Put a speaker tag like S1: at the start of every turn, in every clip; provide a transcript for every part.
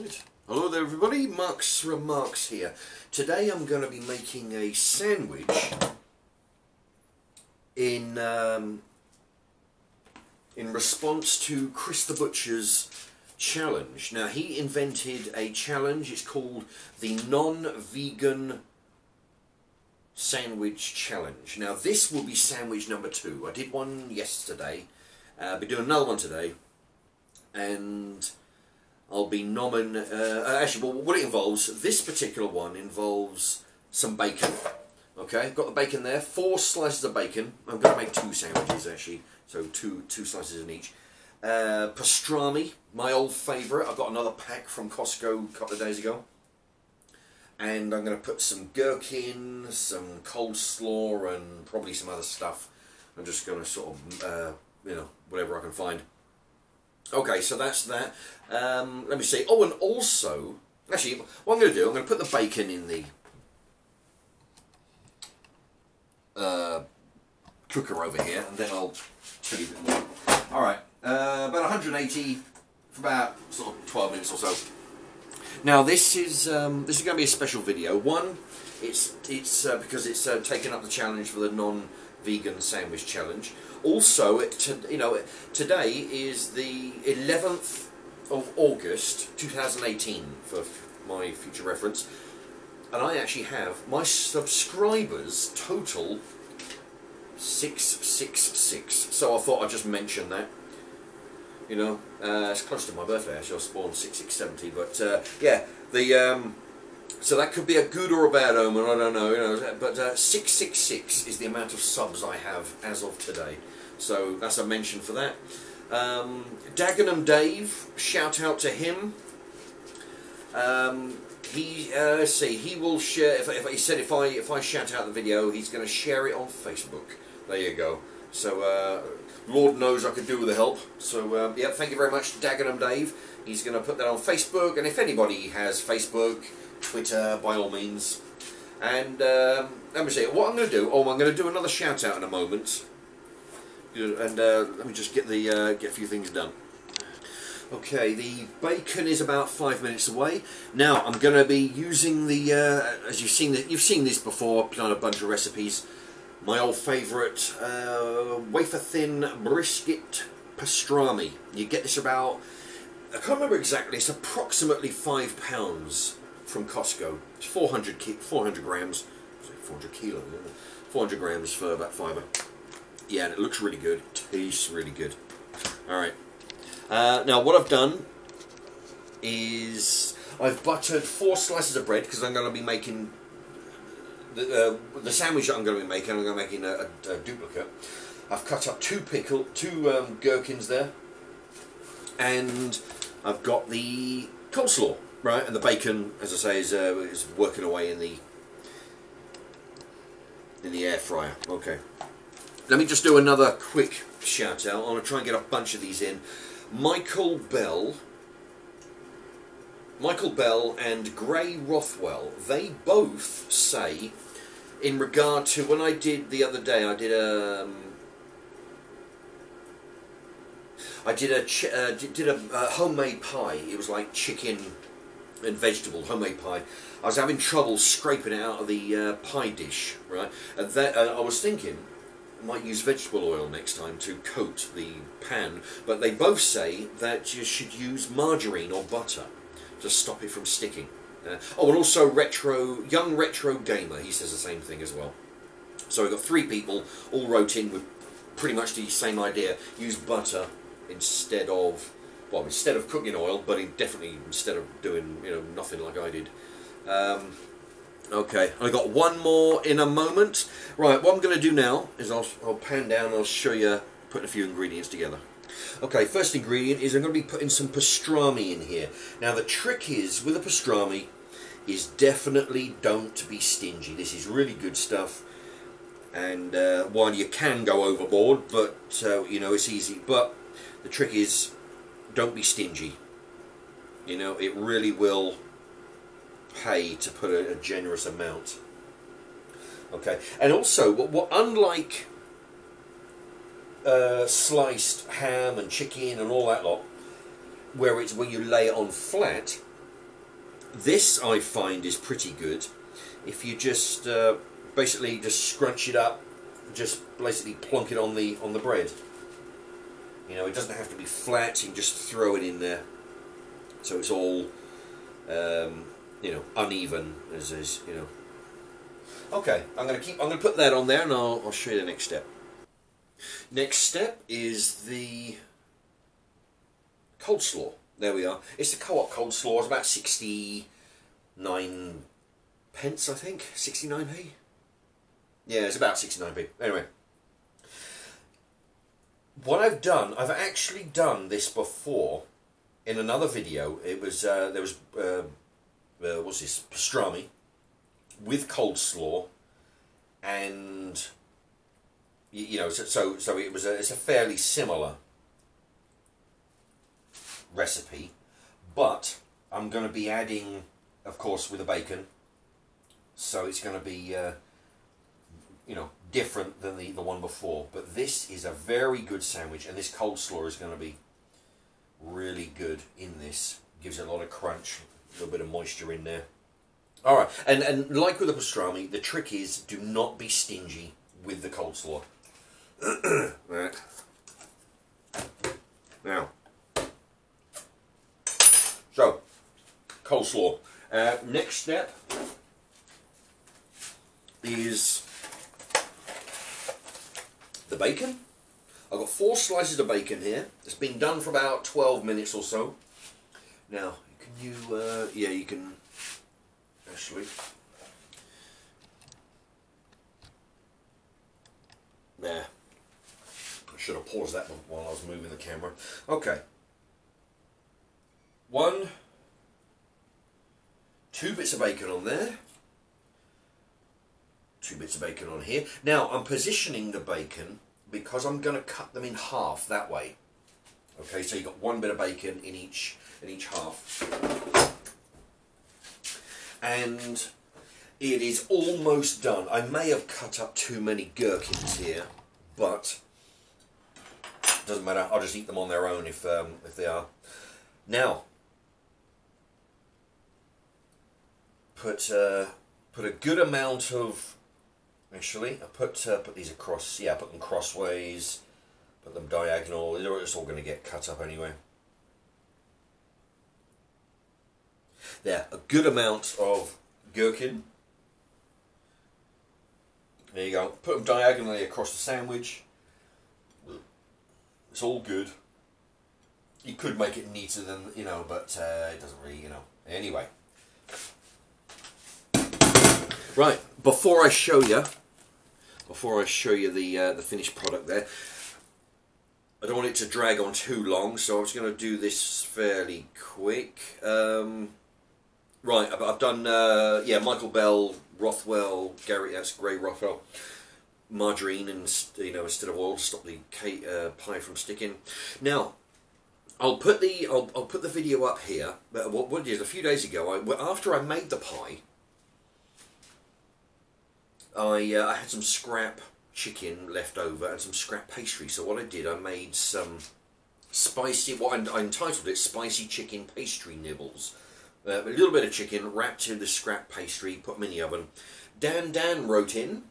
S1: Right. Hello there everybody, Mark's Remarks here. Today I'm going to be making a sandwich in response to Chris the Butcher's challenge. Now he invented a challenge, it's called the non-vegan sandwich challenge. Now this will be sandwich number 2. I did one yesterday, I'll be doing another one today, and I'll be actually, well, what it involves, this particular one involves some bacon. Okay, got the bacon there, 4 slices of bacon. I'm going to make 2 sandwiches actually, so two slices in each. Pastrami, my old favourite. I got another pack from Costco a couple of days ago. And I'm going to put some gherkin, some coleslaw, and probably some other stuff. I'm just going to sort of, you know, whatever I can find. Okay, so that's that. Let me see. Oh, and also, actually, what I'm going to do, I'm going to put the bacon in the cooker over here, and then I'll tell you a bit more. Alright, about 180 for about sort of 12 minutes or so. Now, this is going to be a special video. One, it's because it's taken up the challenge for the non-vegan sandwich challenge. Also, today is the 11th of August 2018 for my future reference, and I actually have my subscribers total 666. So I thought I'd just mention that. You know, it's close to my birthday. Actually, I was born 6670, but yeah, so that could be a good or a bad omen, I don't know, you know, but 666 is the amount of subs I have as of today. So that's a mention for that. Dagenham Dave, shout out to him. Let's see, he will share, he said if I shout out the video, he's going to share it on Facebook. There you go. So, Lord knows I could do with the help. So, yeah, thank you very much, Dagenham Dave. He's going to put that on Facebook, and if anybody has Facebook, Twitter, by all means. And let me see, what I'm going to do, I'm going to do another shout out in a moment. And let me just get a few things done. Okay, the bacon is about 5 minutes away. Now I'm going to be using the, as you've seen this before, I've done a bunch of recipes. My old favourite wafer thin brisket pastrami. You get this about, I can't remember exactly, it's approximately £5 from Costco. It's 400 grams, 400 kilos, 400 grams for about £5. Yeah, and it looks really good, it tastes really good. Alright, now what I've done is I've buttered 4 slices of bread because I'm going to be making the sandwich that I'm going to be making. I'm going to be making a duplicate. I've cut up 2 gherkins there, and I've got the coleslaw, right, and the bacon, as I say, is working away in the air fryer. Okay. Let me just do another quick shout out. I'm going to try and get a bunch of these in. Michael Bell and Gray Rothwell, they both say, in regard to when I did the other day, I did a homemade pie. It was like chicken and vegetable homemade pie. I was having trouble scraping it out of the pie dish, right? And that I was thinking, might use vegetable oil next time to coat the pan, but they both say that you should use margarine or butter to stop it from sticking. Oh, and also young retro gamer, he says the same thing as well. So we've got 3 people all wrote in with pretty much the same idea. Use butter instead of cooking oil, but definitely instead of doing, you know, nothing like I did. Okay, I've got one more in a moment. Right, what I'm going to do now is I'll pan down and I'll show you putting a few ingredients together. Okay, first ingredient is I'm going to be putting some pastrami in here. Now the trick is, with a pastrami, is definitely don't be stingy. This is really good stuff. And while you can go overboard, but you know, it's easy. But the trick is, don't be stingy. You know, it really will pay to put a generous amount. Okay, and also, unlike sliced ham and chicken and all that lot, where you lay it on flat, This I find is pretty good if you just basically just scrunch it up, just basically plonk it on the bread. You know, it doesn't have to be flat. You can just throw it in there, so it's all you know, uneven as is. You know. Okay, I'm gonna put that on there, and I'll show you the next step. Next step is the coleslaw. There we are. It's the Co-op coleslaw. It's about 69 pence, I think. 69p. Yeah, it's about 69p. Anyway, what I've done, I've actually done this before in another video. It was there was what's this, pastrami with coleslaw, and you know, so it was it's a fairly similar recipe, but I'm going to be adding, of course, with the bacon, so it's going to be you know, different than the one before. But this is a very good sandwich, and this coleslaw is going to be really good in this. Gives it a lot of crunch, a little bit of moisture in there. All right, and like with the pastrami, the trick is do not be stingy with the coleslaw. Right. Now, so coleslaw. Next step is the bacon. I've got 4 slices of bacon here. It's been done for about 12 minutes or so. Now, can you, yeah, you can actually. There. I should have paused that while I was moving the camera. Okay. 2 bits of bacon on there. 2 bits of bacon on here. Now, I'm positioning the bacon because I'm going to cut them in half that way. Okay, so you've got 1 bit of bacon in each half. And it is almost done. I may have cut up too many gherkins here, but it doesn't matter. I'll just eat them on their own if they are. Now, put a good amount of. Actually, I put these across. Yeah, put them crossways. Put them diagonal. It's all going to get cut up anyway. There, a good amount of gherkin. There you go. Put them diagonally across the sandwich. It's all good. You could make it neater than, you know, but it doesn't really, you know. Anyway. Right, before I show you the finished product there, I don't want it to drag on too long, so I'm just going to do this fairly quick. Right, I've done, yeah, Michael Bell, Rothwell, Gary, that's Grey Rothwell, margarine, and you know, instead of oil to stop the pie from sticking. Now, I'll put the video up here. But what I did a few days ago, after I made the pie, I had some scrap chicken left over and some scrap pastry. So what I did, I made some spicy, what I entitled it, spicy chicken pastry nibbles. A little bit of chicken wrapped in the scrap pastry, put them in the oven. Dan wrote in,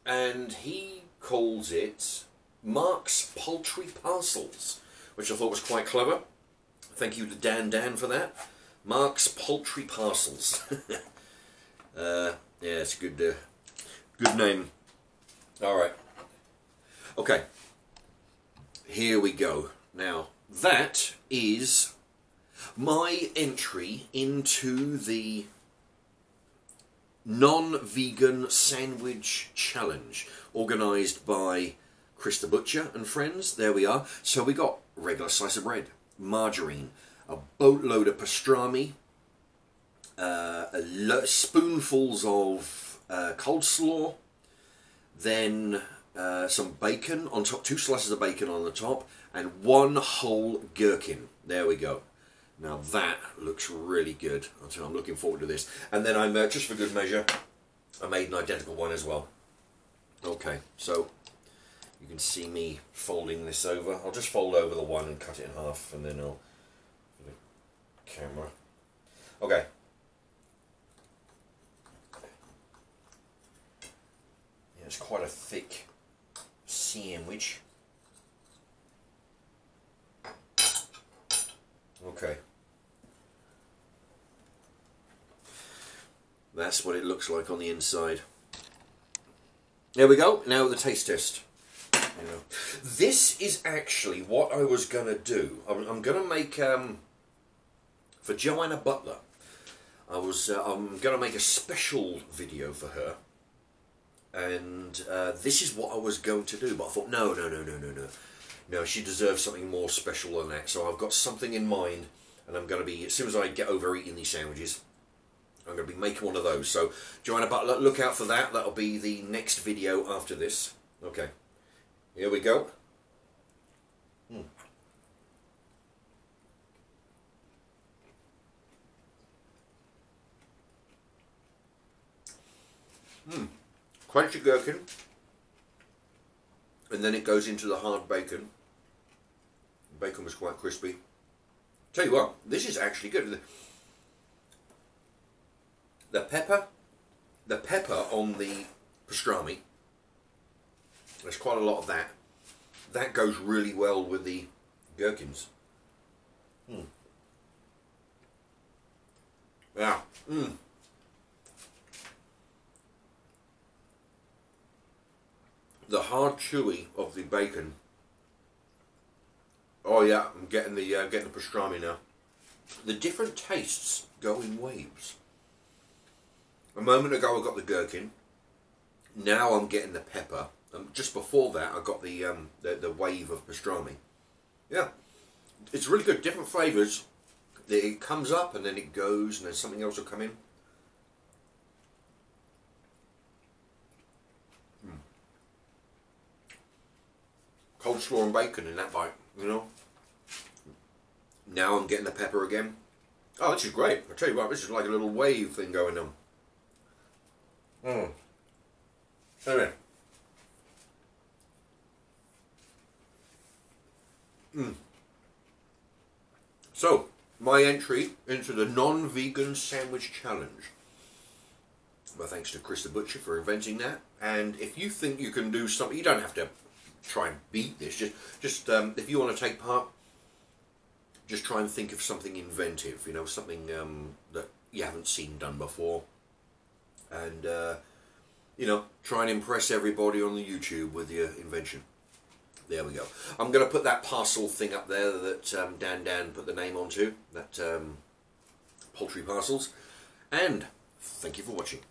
S1: and he calls it Mark's Poultry Parcels, which I thought was quite clever. Thank you to Dan for that. Mark's Poultry Parcels. Yeah, it's a good name. All right. Okay. Here we go. Now, that is my entry into the non-vegan sandwich challenge organised by Chris the Butcher and friends. There we are. So we got a regular slice of bread, margarine, a boatload of pastrami, spoonfuls of coleslaw, then some bacon on top, 2 slices of bacon on the top, and 1 whole gherkin. There we go. Now that looks really good. I'm looking forward to this. And then I'm, just for good measure, I made an identical one as well. Okay, so you can see me folding this over. I'll just fold over the one and cut it in half, and then I'll, for the camera. Okay, quite a thick sandwich. Okay. That's what it looks like on the inside. There we go. Now the taste test. You know, this is actually what I was going to do. I'm going to make, for Joanna Butler, I'm going to make a special video for her. And this is what I was going to do. But I thought, no. No, she deserves something more special than that. So I've got something in mind. And I'm going to be, as soon as I get over eating these sandwiches, I'm going to be making one of those. So Joanna Butler, look out for that. That'll be the next video after this. Okay. Here we go. Crunchy gherkin, and then it goes into the hard bacon. The bacon was quite crispy. Tell you what, this is actually good. The pepper on the pastrami, there's quite a lot of that. That goes really well with the gherkins. Yeah. The hard chewy of the bacon. Oh yeah, I'm getting the pastrami now. The different tastes go in waves. A moment ago I got the gherkin. Now I'm getting the pepper. Just before that I got the wave of pastrami. Yeah, it's really good. Different flavours. It comes up and then it goes, and then something else will come in. Coleslaw and bacon in that bite, you know. Now I'm getting the pepper again. Oh, this is great. I tell you what, this is like a little wave thing going on. Anyway. So, my entry into the non-vegan sandwich challenge. Well, thanks to Chris the Butcher for inventing that. And if you think you can do something, you don't have to try and beat this. Just if you want to take part, just try and think of something inventive. You know, something that you haven't seen done before, and you know, try and impress everybody on the YouTube with your invention. There we go. I'm going to put that parcel thing up there that Dan put the name onto, that poultry parcels. And thank you for watching.